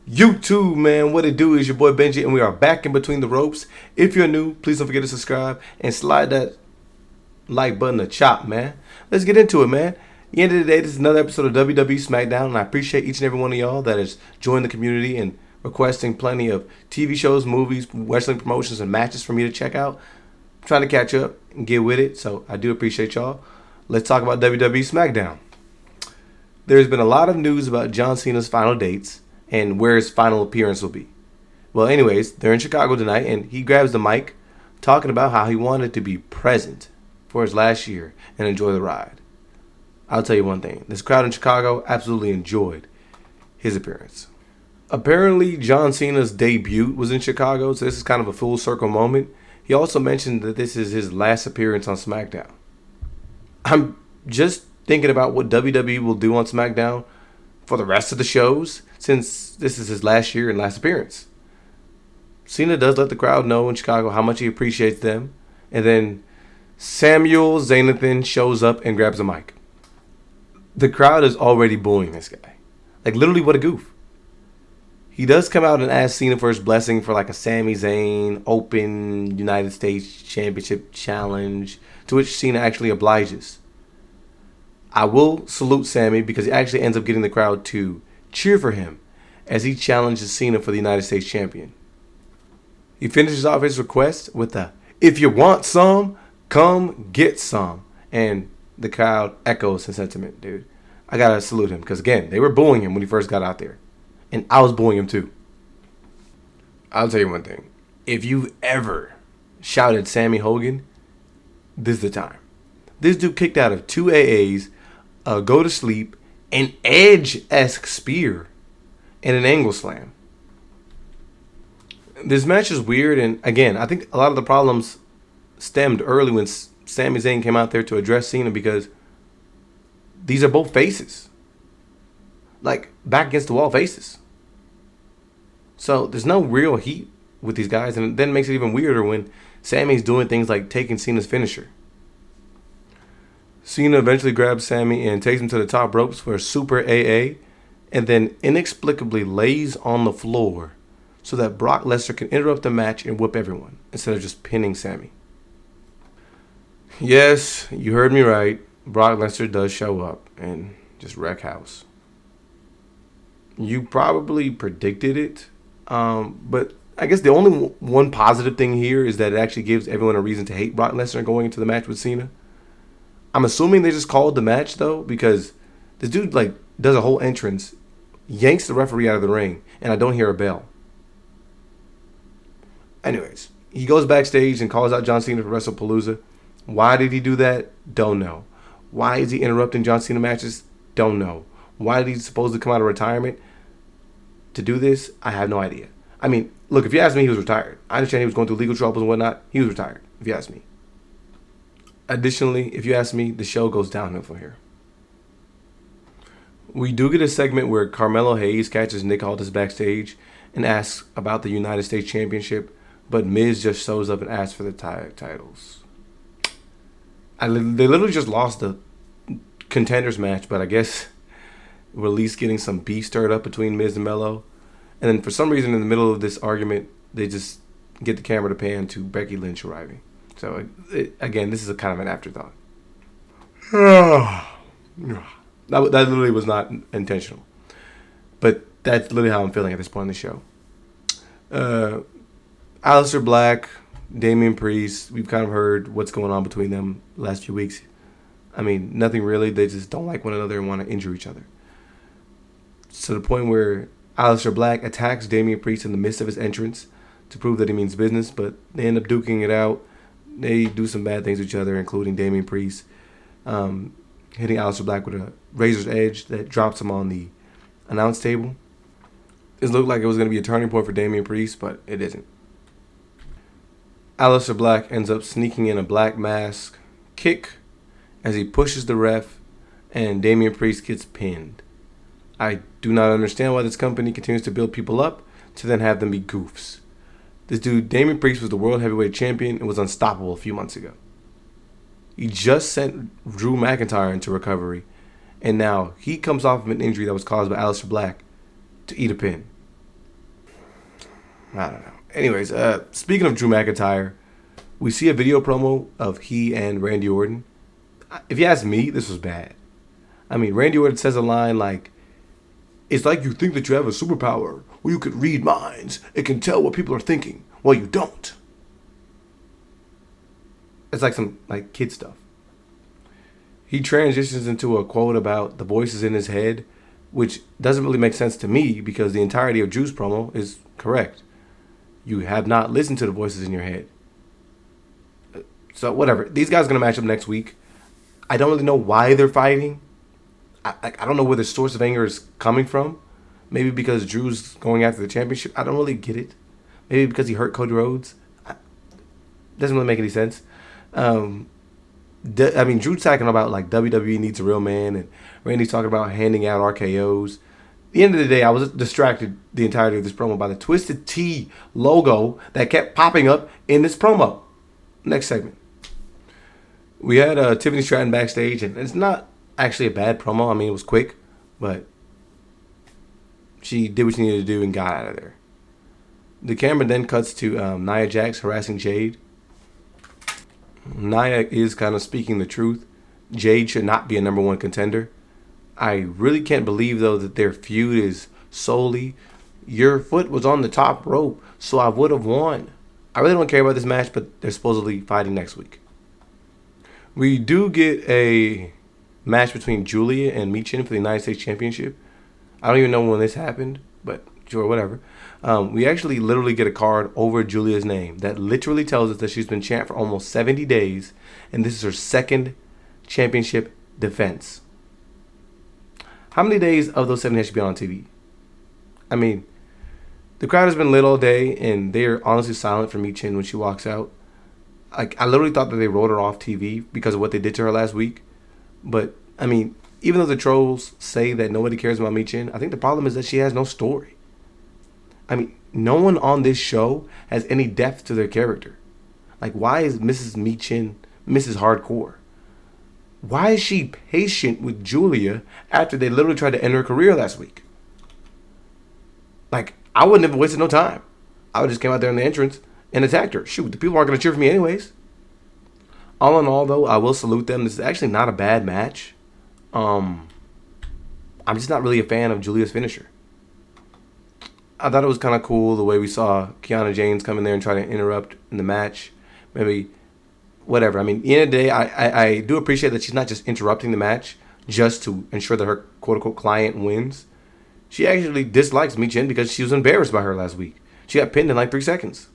YouTube, man, what it do is your boy Benji, and we are back in between the ropes. If you're new, please don't forget to subscribe and slide that like button to chop, man. Let's get into it, man. At the end of the day, this is another episode of WWE Smackdown, and I appreciate each and every one of y'all that has joined the community and requesting plenty of TV shows, movies, wrestling promotions, and matches for me to check out. I'm trying to catch up and get with it, so I do appreciate y'all. Let's talk about WWE Smackdown. There's been a lot of news about John Cena's final dates and where his final appearance will be. Well, anyways, they're in Chicago tonight, and he grabs the mic talking about how he wanted to be present for his last year and enjoy the ride. I'll tell you one thing. This crowd in Chicago absolutely enjoyed his appearance. Apparently, John Cena's debut was in Chicago, so this is kind of a full circle moment. He also mentioned that this is his last appearance on SmackDown. I'm just thinking about what WWE will do on SmackDown for the rest of the shows, since this is his last year and last appearance. Cena does let the crowd know in Chicago how much he appreciates them, and then Samuel Zaynathan shows up and grabs a mic. The crowd is already booing this guy. Like, literally, what a goof. He does come out and ask Cena for his blessing for like a Sami Zayn Open United States Championship challenge, to which Cena actually obliges. I will salute Sami because he actually ends up getting the crowd to cheer for him as he challenges Cena for the United States Champion. He finishes off his request with a, "If you want some, come get some." And the crowd echoes his sentiment, dude. I gotta salute him because, again, they were booing him when he first got out there. And I was booing him too. I'll tell you one thing. If you've ever shouted Sammy Hogan, this is the time. This dude kicked out of 2 AAs, go to sleep, an Edge-esque spear, and an angle slam. This match is weird, and again, I think a lot of the problems stemmed early when Sami Zayn came out there to address Cena, because these are both faces. Like, back against the wall faces. So there's no real heat with these guys, and it then makes it even weirder when Sami's doing things like taking Cena's finisher. Cena eventually grabs Sami and takes him to the top ropes for a super AA, and then inexplicably lays on the floor so that Brock Lesnar can interrupt the match and whip everyone instead of just pinning Sami. Yes, you heard me right. Brock Lesnar does show up and just wreck house. You probably predicted it, but I guess the only one positive thing here is that it actually gives everyone a reason to hate Brock Lesnar going into the match with Cena. I'm assuming they just called the match, though, because this dude, like, does a whole entrance, yanks the referee out of the ring, and I don't hear a bell. Anyways, he goes backstage and calls out John Cena for WrestlePalooza. Why did he do that? Don't know. Why is he interrupting John Cena matches? Don't know. Why did he supposedly come out of retirement to do this? I have no idea. I mean, look, if you ask me, he was retired. I understand he was going through legal troubles and whatnot. He was retired, if you ask me. Additionally, if you ask me, the show goes downhill from here. We do get a segment where Carmelo Hayes catches Nick Aldis backstage and asks about the United States Championship, but Miz just shows up and asks for the titles. They literally just lost the contenders match, but I guess we're at least getting some beef stirred up between Miz and Melo. And then for some reason, in the middle of this argument, they just get the camera to pan to Becky Lynch arriving. So, again, this is a kind of an afterthought. That literally was not intentional. But that's literally how I'm feeling at this point in the show. Aleister Black, Damian Priest, we've kind of heard what's going on between them the last few weeks. I mean, nothing really. They just don't like one another and want to injure each other. To the point where Aleister Black attacks Damian Priest in the midst of his entrance to prove that he means business, but they end up duking it out. They do some bad things to each other, including Damian Priest hitting Aleister Black with a razor's edge that drops him on the announce table. This looked like it was going to be a turning point for Damian Priest, but it isn't. Aleister Black ends up sneaking in a black mask kick as he pushes the ref, and Damian Priest gets pinned. I do not understand why this company continues to build people up to then have them be goofs. This dude, Damian Priest, was the World Heavyweight Champion and was unstoppable a few months ago. He just sent Drew McIntyre into recovery, and now he comes off of an injury that was caused by Aleister Black to eat a pin. I don't know. Anyways, speaking of Drew McIntyre, we see a video promo of he and Randy Orton. If you ask me, this was bad. I mean, Randy Orton says a line like, "It's like you think that you have a superpower where you could read minds. It can tell what people are thinking. Well, you don't." It's like some like kid stuff. He transitions into a quote about the voices in his head, which doesn't really make sense to me because the entirety of Drew's promo is correct. You have not listened to the voices in your head. So whatever. These guys are going to match up next week. I don't really know why they're fighting. I don't know where the source of anger is coming from. Maybe because Drew's going after the championship. I don't really get it. Maybe because he hurt Cody Rhodes. Doesn't really make any sense. I mean, Drew's talking about like WWE needs a real man, and Randy's talking about handing out RKOs. At the end of the day, I was distracted the entirety of this promo by the Twisted T logo that kept popping up in this promo. Next segment. We had Tiffany Stratton backstage, and it's not actually a bad promo. I mean, it was quick, but she did what she needed to do and got out of there. The camera then cuts to Nia Jax harassing Jade. Nia is kind of speaking the truth. Jade should not be a number one contender. I really can't believe, though, that their feud is solely, your foot was on the top rope, so I would have won. I really don't care about this match, but they're supposedly fighting next week. We do get a match between GIULIA and MICHIN for the United States Championship. I don't even know when this happened, but sure, whatever. We actually literally get a card over GIULIA's name that literally tells us that she's been champ for almost 70 days, and this is her second championship defense. How many days of those 70 has she been on TV? I mean, the crowd has been lit all day, and they're honestly silent for MICHIN when she walks out. I literally thought that they wrote her off TV because of what they did to her last week. But, I mean, even though the trolls say that nobody cares about MICHIN, I think the problem is that she has no story. I mean, no one on this show has any depth to their character. Like, why is Mrs. MICHIN Mrs. Hardcore? Why is she patient with GIULIA after they literally tried to end her career last week? Like, I wouldn't have wasted no time. I would just came out there in the entrance and attacked her. Shoot, the people aren't going to cheer for me anyways. All in all, though, I will salute them. This is actually not a bad match. I'm just not really a fan of GIULIA's finisher. I thought it was kind of cool the way we saw Kiana James come in there and try to interrupt in the match. Maybe, whatever. I mean, at the end of the day, I do appreciate that she's not just interrupting the match just to ensure that her quote-unquote client wins. She actually dislikes MICHIN because she was embarrassed by her last week. She got pinned in like 3 seconds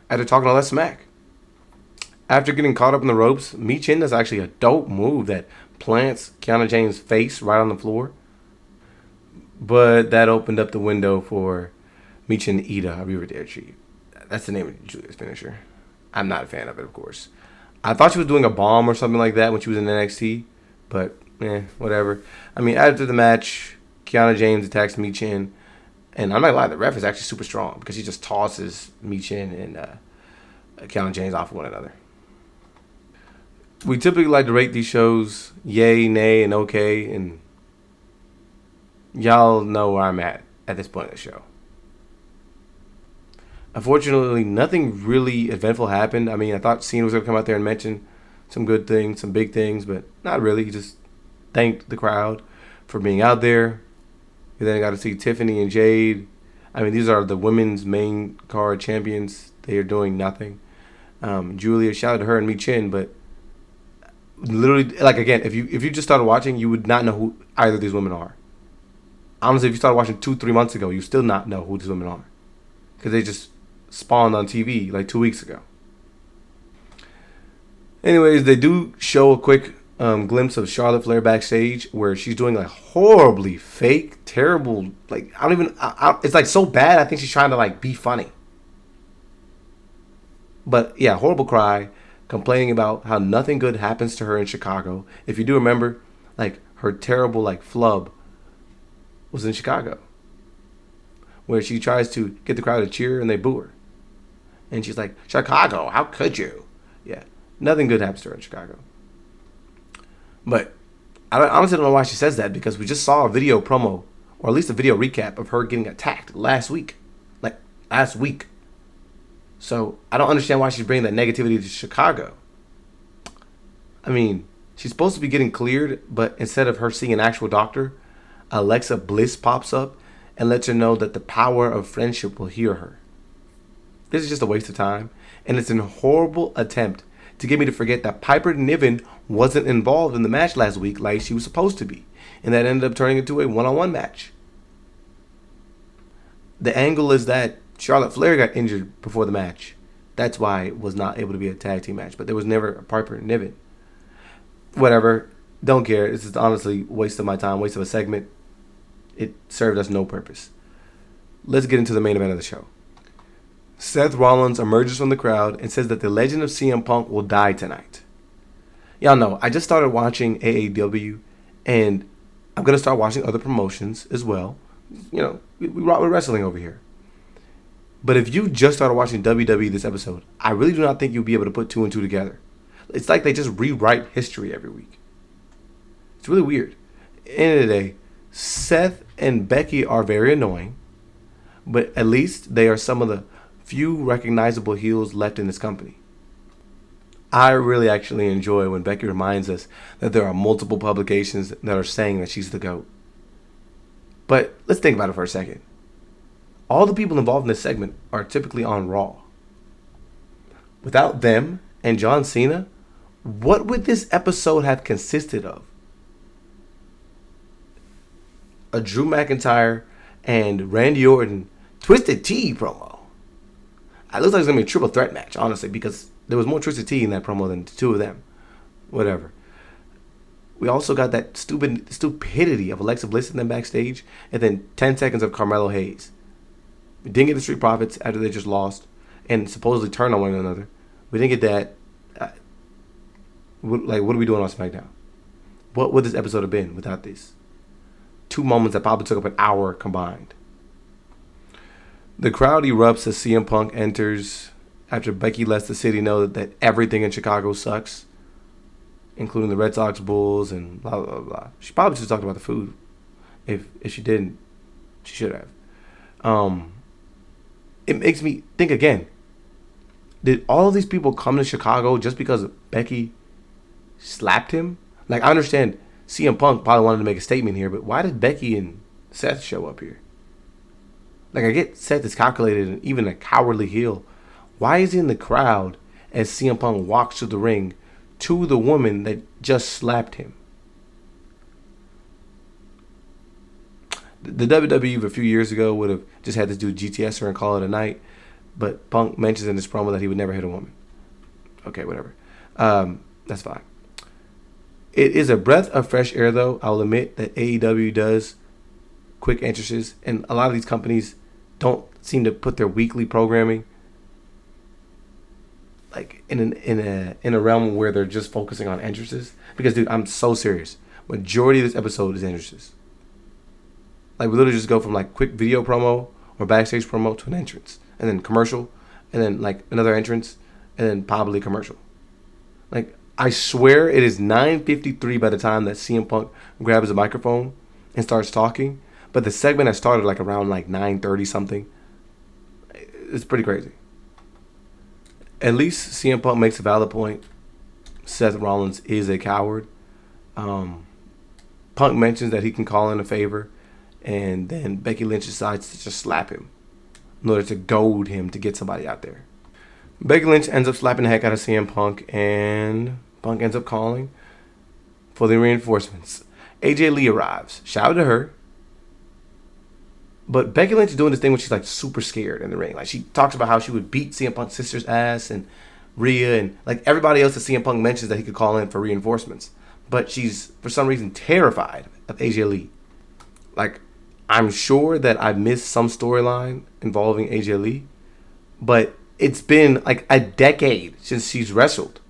after talking all that smack. After getting caught up in the ropes, MICHIN does actually a dope move that plants Kiana James' face right on the floor. But that opened up the window for MICHIN Ida, I River Dare Chief. That's the name of GIULIA's finisher. I'm not a fan of it, of course. I thought she was doing a bomb or something like that when she was in NXT, but whatever. I mean, after the match, Kiana James attacks MICHIN, and I'm not gonna lie, the ref is actually super strong because he just tosses MICHIN and Kiana James off of one another. We typically like to rate these shows yay, nay, and okay, and y'all know where I'm at this point of the show. Unfortunately, nothing really eventful happened. I mean, I thought CENA was going to come out there and mention some good things, some big things, but not really. He just thanked the crowd for being out there. We then got to see Tiffany and Jade. I mean, these are the women's main card champions. They are doing nothing. GIULIA, shout out to her and MICHIN, but literally, like, again, if you just started watching, you would not know who either of these women are. Honestly, if you started watching 2-3 months ago, you still not know who these women are because they just spawned on TV like 2 weeks ago. Anyways, they do show a quick glimpse of Charlotte Flair backstage where she's doing like horribly fake, terrible, like it's like so bad I think she's trying to like be funny. But yeah, horrible cry, complaining about how nothing good happens to her in Chicago. If you do remember, like her terrible like flub was in Chicago, where she tries to get the crowd to cheer and they boo her. And she's like, Chicago, how could you? Yeah, nothing good happens to her in Chicago. But I honestly don't know why she says that because we just saw a video promo, or at least a video recap of her getting attacked last week. Like, last week. So I don't understand why she's bringing that negativity to Chicago. I mean, she's supposed to be getting cleared, but instead of her seeing an actual doctor, Alexa Bliss pops up and lets her know that the power of friendship will heal her. This is just a waste of time, and it's a horrible attempt to get me to forget that Piper Niven wasn't involved in the match last week like she was supposed to be, and that ended up turning into a one-on-one match. The angle is that Charlotte Flair got injured before the match. That's why it was not able to be a tag team match, but there was never a Piper Niven. Whatever, don't care. This is honestly a waste of my time, waste of a segment. It served us no purpose. Let's get into the main event of the show. Seth Rollins emerges from the crowd and says that the legend of CM Punk will die tonight. Y'all know, I just started watching AAW, and I'm going to start watching other promotions as well. You know, we rock with wrestling over here. But if you just started watching WWE this episode, I really do not think you'll be able to put two and two together. It's like they just rewrite history every week. It's really weird. End of the day, Seth and Becky are very annoying, but at least they are some of the few recognizable heels left in this company. I really actually enjoy when Becky reminds us that there are multiple publications that are saying that she's the GOAT. But let's think about it for a second. All the people involved in this segment are typically on Raw. Without them and John Cena, what would this episode have consisted of? A Drew McIntyre and Randy Orton Twisted Tea promo. It looks like it's going to be a triple threat match, honestly, because there was more Twisted Tea in that promo than the two of them. Whatever. We also got that stupidity of Alexa Bliss in them backstage, and then 10 seconds of Carmelo Hayes. We didn't get the Street Profits after they just lost and supposedly turned on one another. We didn't get that. What are we doing on SmackDown? What would this episode have been without these? 2 moments that probably took up an hour combined. The crowd erupts as CM Punk enters after Becky lets the city know that everything in Chicago sucks, including the Red Sox, Bulls, and blah, blah, blah. She probably should have talked about the food. If she didn't, she should have. It makes me think again. Did all of these people come to Chicago just because Becky slapped him? Like, I understand CM Punk probably wanted to make a statement here, but why did Becky and Seth show up here? Like, I get Seth is calculated and even a cowardly heel. Why is he in the crowd as CM Punk walks to the ring to the woman that just slapped him? The WWE of a few years ago would have just had this dude GTS her and call it a night, but Punk mentions in this promo that he would never hit a woman. Okay, whatever. That's fine. It is a breath of fresh air, though. I'll admit that AEW does quick entrances, and a lot of these companies don't seem to put their weekly programming like in a realm where they're just focusing on entrances. Because, dude, I'm so serious. Majority of this episode is entrances. Like, we literally just go from like quick video promo or backstage promo to an entrance, and then commercial, and then like another entrance, and then probably commercial. Like, I swear it is 9:53 by the time that CM Punk grabs a microphone and starts talking, but the segment has started like around like 9:30 something. It's pretty crazy. At least CM Punk makes a valid point. Seth Rollins is a coward. Punk mentions that he can call in a favor, and then Becky Lynch decides to just slap him in order to goad him to get somebody out there. Becky Lynch ends up slapping the heck out of CM Punk, and Punk ends up calling for the reinforcements. AJ Lee arrives. Shout out to her. But Becky Lynch is doing this thing when she's like super scared in the ring. Like, she talks about how she would beat CM Punk's sister's ass and Rhea and like everybody else that CM Punk mentions that he could call in for reinforcements. But she's for some reason terrified of AJ Lee. Like, I'm sure that I missed some storyline involving AJ Lee, but it's been like a decade since she's wrestled.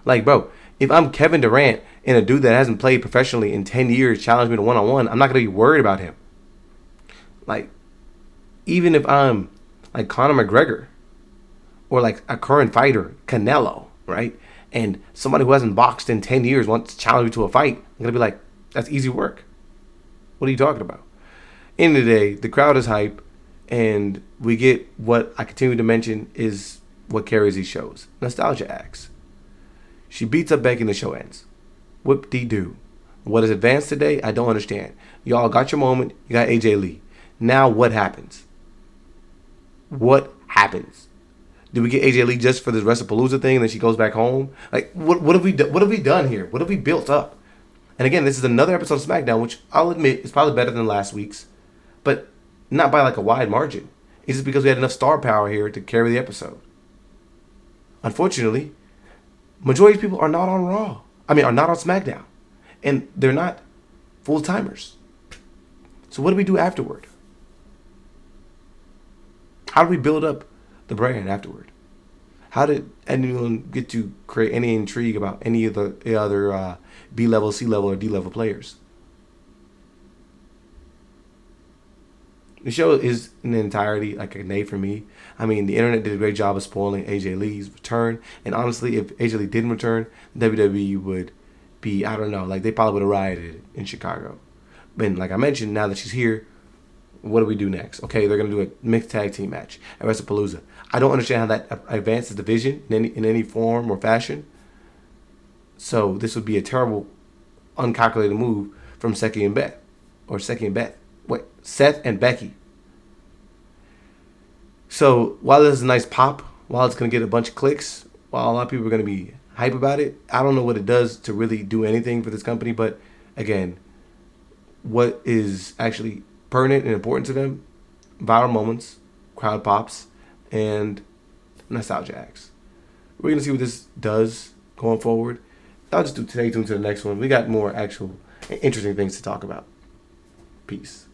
Like, bro, if I'm Kevin Durant and a dude that hasn't played professionally in 10 years challenge me to one-on-one, I'm not going to be worried about him. Like, even if I'm like Conor McGregor or like a current fighter, Canelo, right? And somebody who hasn't boxed in 10 years wants to challenge me to a fight, I'm going to be like, that's easy work. What are you talking about? End of the day, the crowd is hype. And we get what I continue to mention is what carries these shows. Nostalgia acts. She beats up Becky and the show ends. Whoop-de-doo. What is advanced today? I don't understand. Y'all got your moment. You got AJ Lee. Now what happens? What happens? Do we get AJ Lee just for this WrestlePalooza thing and then she goes back home? Like, what have we done? What have we done here? What have we built up? And again, this is another episode of SmackDown, which I'll admit is probably better than last week's, but not by like a wide margin. It's just because we had enough star power here to carry the episode. Unfortunately, majority of people are not on Raw. Are not on SmackDown. And they're not full-timers. So what do we do afterward? How do we build up the brand afterward? How did anyone get to create any intrigue about any of the other B-level, C-level, or D-level players? The show is in entirety like an A for me. The internet did a great job of spoiling AJ Lee's return. And honestly, if AJ Lee didn't return, WWE would be, I don't know, like they probably would have rioted in Chicago. But like I mentioned, now that she's here, what do we do next? Okay, they're going to do a mixed tag team match at WrestlePalooza. I don't understand how that advances the division in any form or fashion. So this would be a terrible, uncalculated move from Seth and Becky. So while this is a nice pop, while it's going to get a bunch of clicks, while a lot of people are going to be hype about it, I don't know what it does to really do anything for this company. But again, what is actually pertinent and important to them? Viral moments, crowd pops, and nostalgia acts. We're going to see what this does going forward. I'll just stay tuned to the next one. We got more actual interesting things to talk about. Peace.